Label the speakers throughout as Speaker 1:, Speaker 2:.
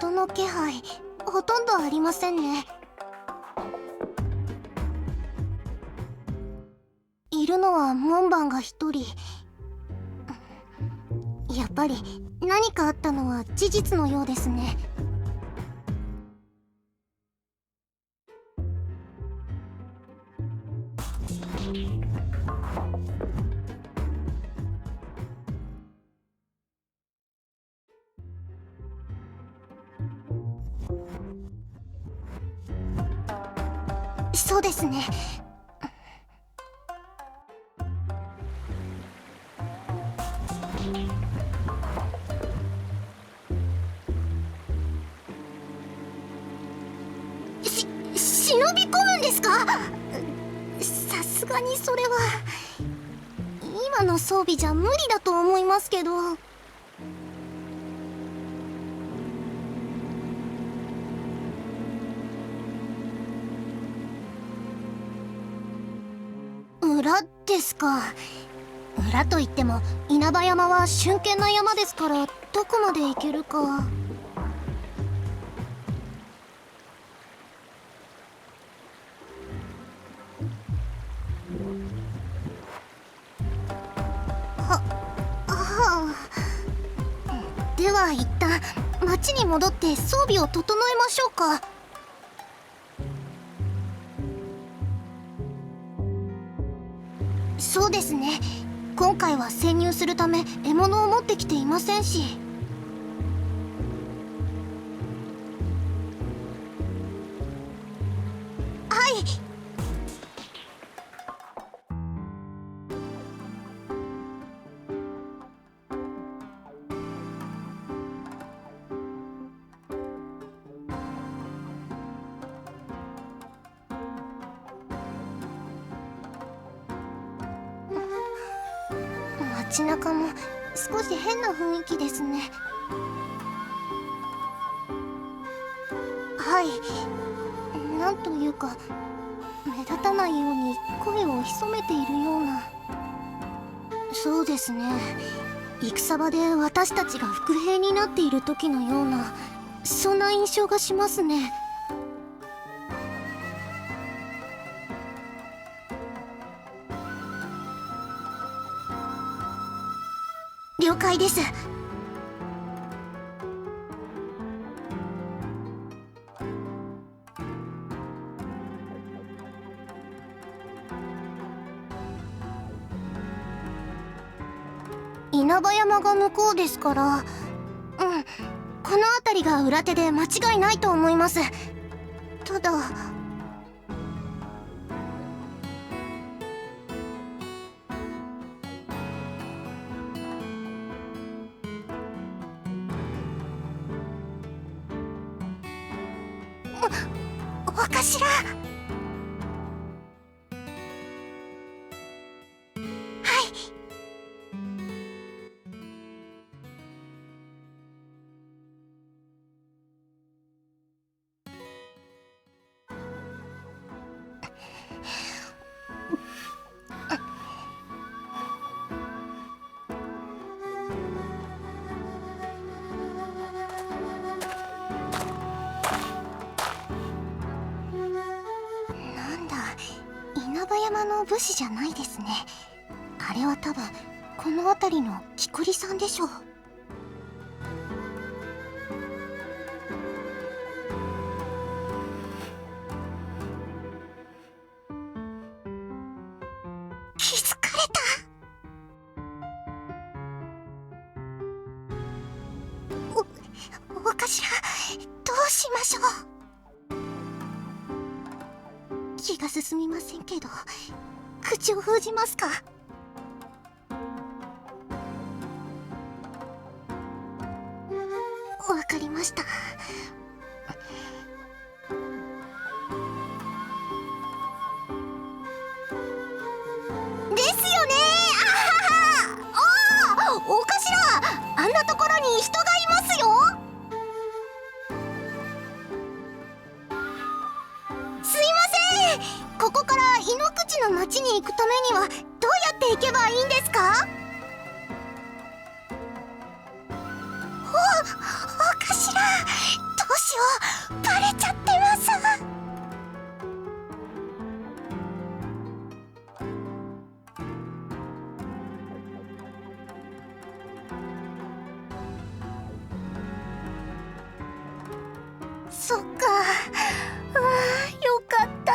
Speaker 1: 人の気配ほとんどありませんね。いるのは門番が一人。やっぱり何かあったのは事実のようですね。そうですね。忍び込むんですか？さすがにそれは今の装備じゃ無理だと思いますけど。裏ですか。裏といっても稲葉山は峻険な山ですから、どこまで行けるか。では一旦町に戻って装備を整えましょうか。そうですね。今回は潜入するため獲物を持ってきていませんし。はい。街中も少し変な雰囲気ですね。はい。なんというか目立たないように声を潜めているような。そうですね。戦場で私たちが伏兵になっている時のような、そんな印象がしますね。了解です。稲葉山が向こうですから、この辺りが裏手で間違いないと思います。ただお頭。はい。なんだ、稲葉山の武士じゃないですね。あれは多分この辺りの木こりさんでしょう。気づかれた。お頭、どうしましょう。気が進みませんけど、口を封じますか。わかりました。ですよね。あはは。お頭、あんなところに人がいますよ。すいません。ここから井ノ口の町に行くためにはどうやって行けばいいんですか？お頭、しよう、バレちゃってます。そっか、よかった。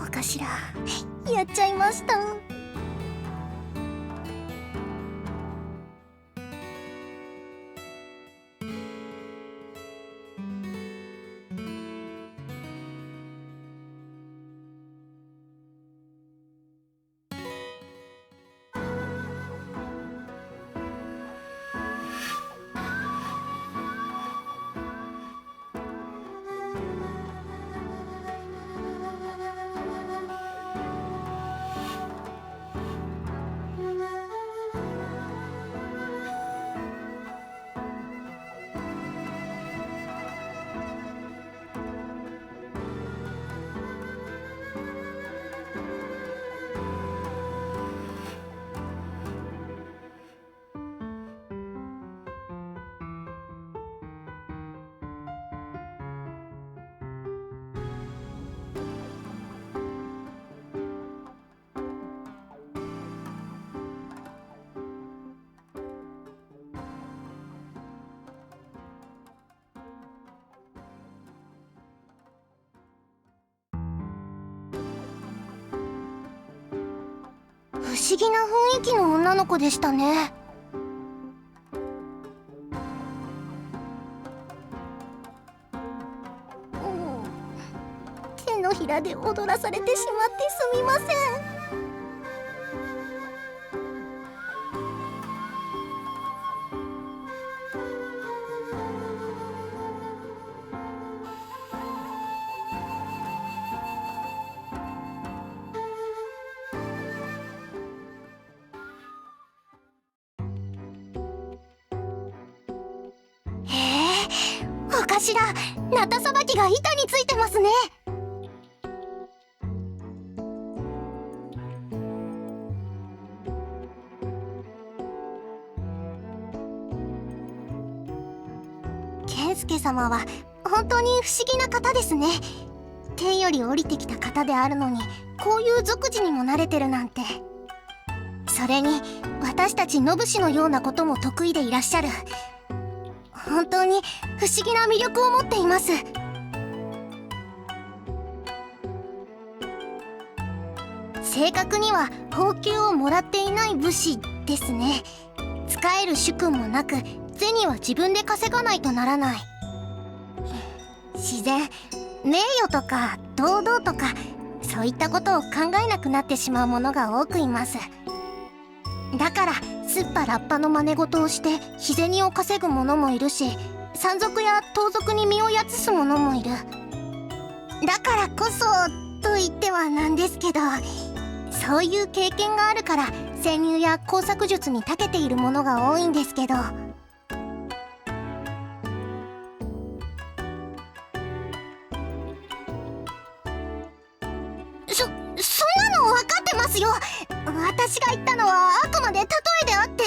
Speaker 1: おかしら、やっちゃいました。不思議な雰囲気の女の子でしたね。手のひらで踊らされてしまってすみません。おかしら、ナタさばきが板についてますね。健介様は本当に不思議な方ですね。天より降りてきた方であるのに、こういう俗事にも慣れてるなんて。それに私たち野武士のようなことも得意でいらっしゃる。本当に不思議な魅力を持っています。正確には俸給をもらっていない武士ですね。使える主君もなく、銭は自分で稼がないとならない。自然、名誉とか堂々とか、そういったことを考えなくなってしまう者が多くいます。だからすっぱらっぱの真似事をして日銭を稼ぐ者もいるし、山賊や盗賊に身をやつす者もいる。だからこそと言ってはなんですけど、そういう経験があるから潜入や工作術に長けている者が多いんですけど。そんなの分かってますよ。私が言ったのはあくまで例えであって。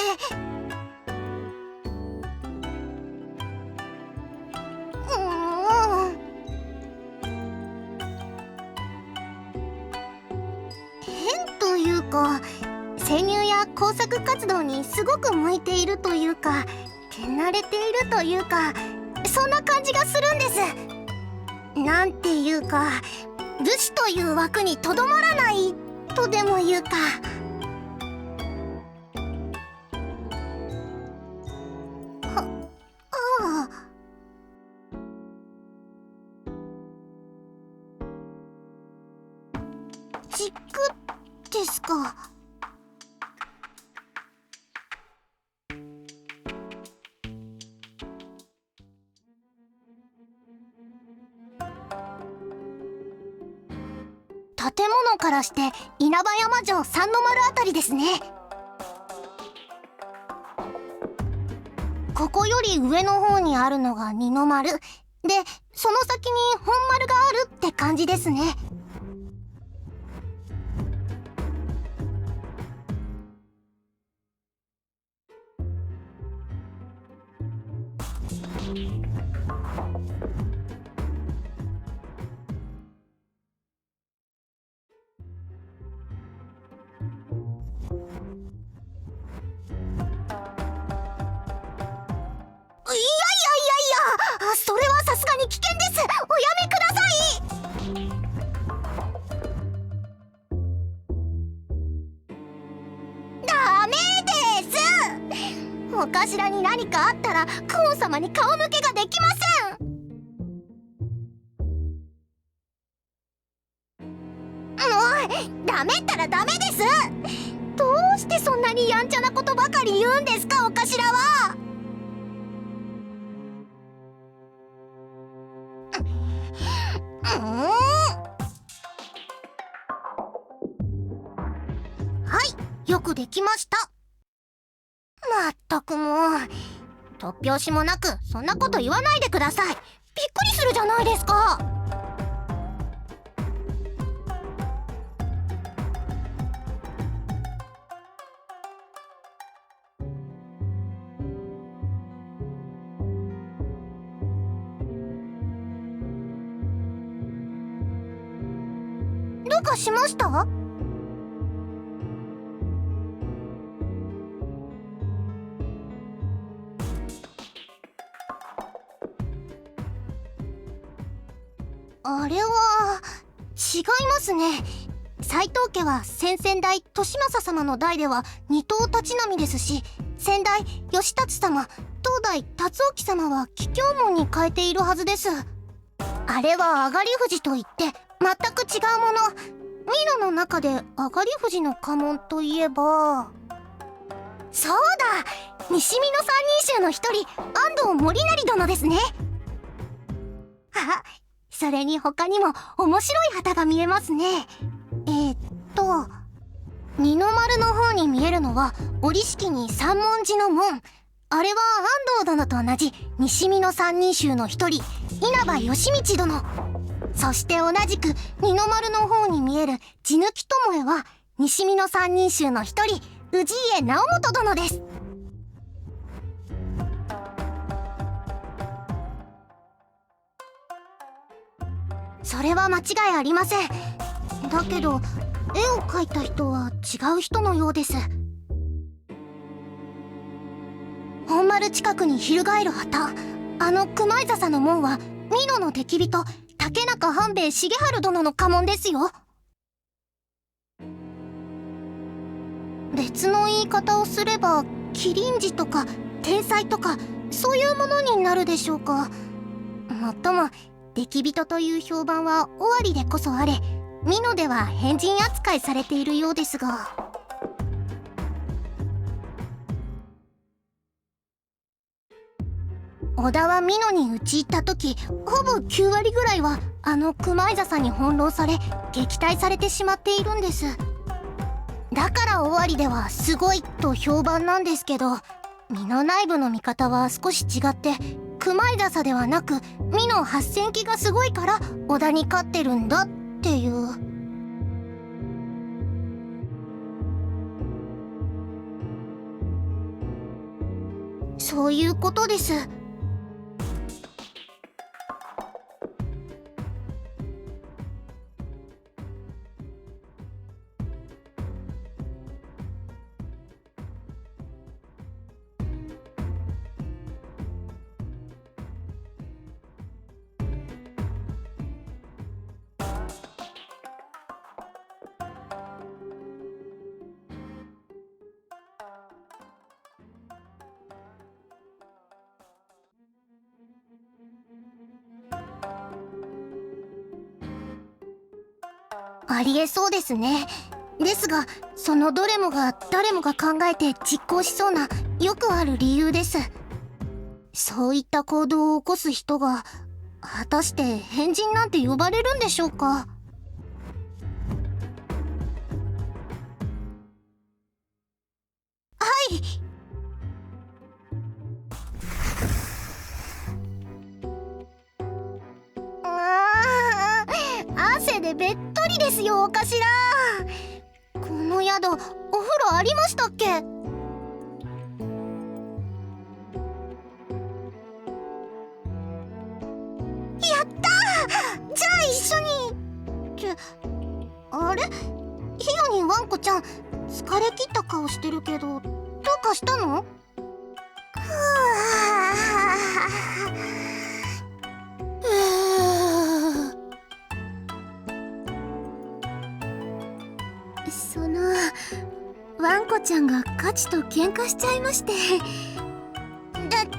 Speaker 1: 変というか、潜入や工作活動にすごく向いているというか、手慣れているというか、そんな感じがするんです。なんていうか、武士という枠にとどまらないとでもいうか。軸ですか。建物からして稲葉山城三の丸あたりですね。ここより上の方にあるのが二の丸、で、その先に本丸があるって感じですね。それはさすがに危険です。おやめください。ダメです。お頭に何かあったらクオン様に顔向けができません。もうダメったらダメです。どうしてそんなにやんちゃなことばかり言うんですか、お頭は。はい、よくできました。まったくもう、突拍子もなくそんなこと言わないでください。びっくりするじゃないですか。どうかしました？あれは違いますね。斎藤家は先々代利政様の代では二頭立ち並みですし、先代義達様、当代達興様は桔梗門に変えているはずです。あれは上がり富士といって全く違うもの。ミロの中で上がり富士の家紋といえば、そうだ、西見の三人衆の一人、安藤森成殿ですね。あ、それに他にも面白い旗が見えますね。二の丸の方に見えるのは折敷に三文字の門。あれは安藤殿と同じ西見の三人衆の一人、稲葉義道殿。そして同じく二の丸の方に見える地抜き巴は西見の三人衆の一人、氏家直元殿です。それは間違いありません。だけど絵を描いた人は違う人のようです。本丸近くに翻る旗、あの熊井笹の門は美濃の敵人竹中半兵衛重治殿の家紋ですよ。別の言い方をすれば麒麟児とか天才とかそういうものになるでしょうか。もっとも敵人という評判は尾張でこそあれ、美濃では変人扱いされているようですが。織田は美濃に討ち入った時、ほぼ9割ぐらいはあの熊井笹に翻弄され撃退されてしまっているんです。だから尾張ではすごいと評判なんですけど、美濃内部の見方は少し違って、熊井笹ではなく美濃8000騎がすごいから織田に勝ってるんだっていう。そういうことです。ありえそうですね。ですがそのどれもが誰もが考えて実行しそうなよくある理由です。そういった行動を起こす人が果たして変人なんて呼ばれるんでしょうか。はい。べっとりですよお頭。この宿お風呂ありましたっけ？やったー！じゃあ一緒に。あれ？ヒヨにワンコちゃん疲れ切った顔してるけどどうかしたの？ワンコちゃんがカチと喧嘩しちゃいまして。だって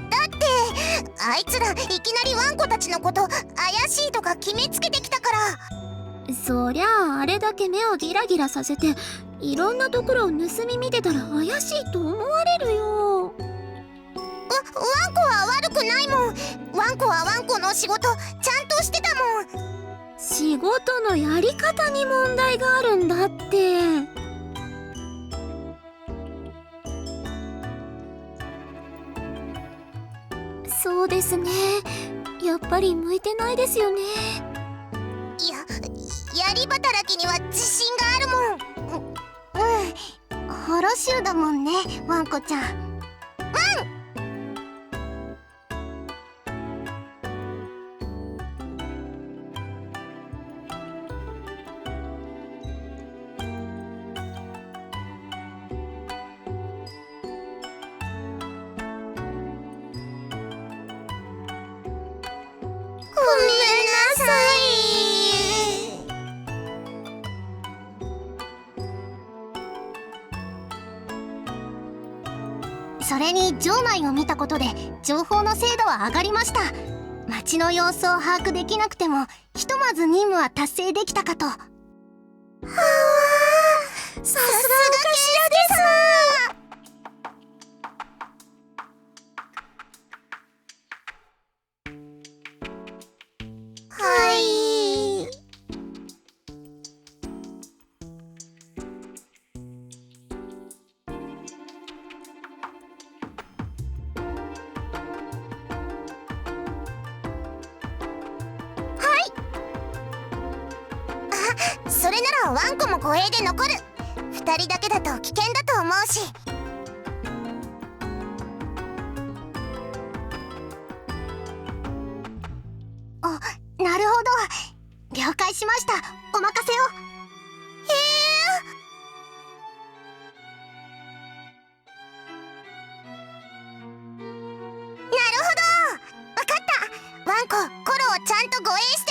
Speaker 1: あいつらいきなりワンコたちのこと怪しいとか決めつけてきたから。そりゃあ、あれだけ目をギラギラさせていろんなところを盗み見てたら怪しいと思われるよ。ワンコは悪くないもん。ワンコはワンコの仕事ちゃんとしてたもん。仕事のやり方に問題があるんだって。そうですね。やっぱり向いてないですよね。やり働きには自信があるもん。ホロシューだもんね、ワンコちゃん。ごめんなさい。それに城内を見たことで情報の精度は上がりました。街の様子を把握できなくてもひとまず任務は達成できたかと。はあ、さすがお頭です。はい。それならワンコも護衛で残る。2人だけだと危険だと思うし。なるほど、了解しました。お任せを。なるほど、わかった。ワンコ、コロをちゃんと護衛して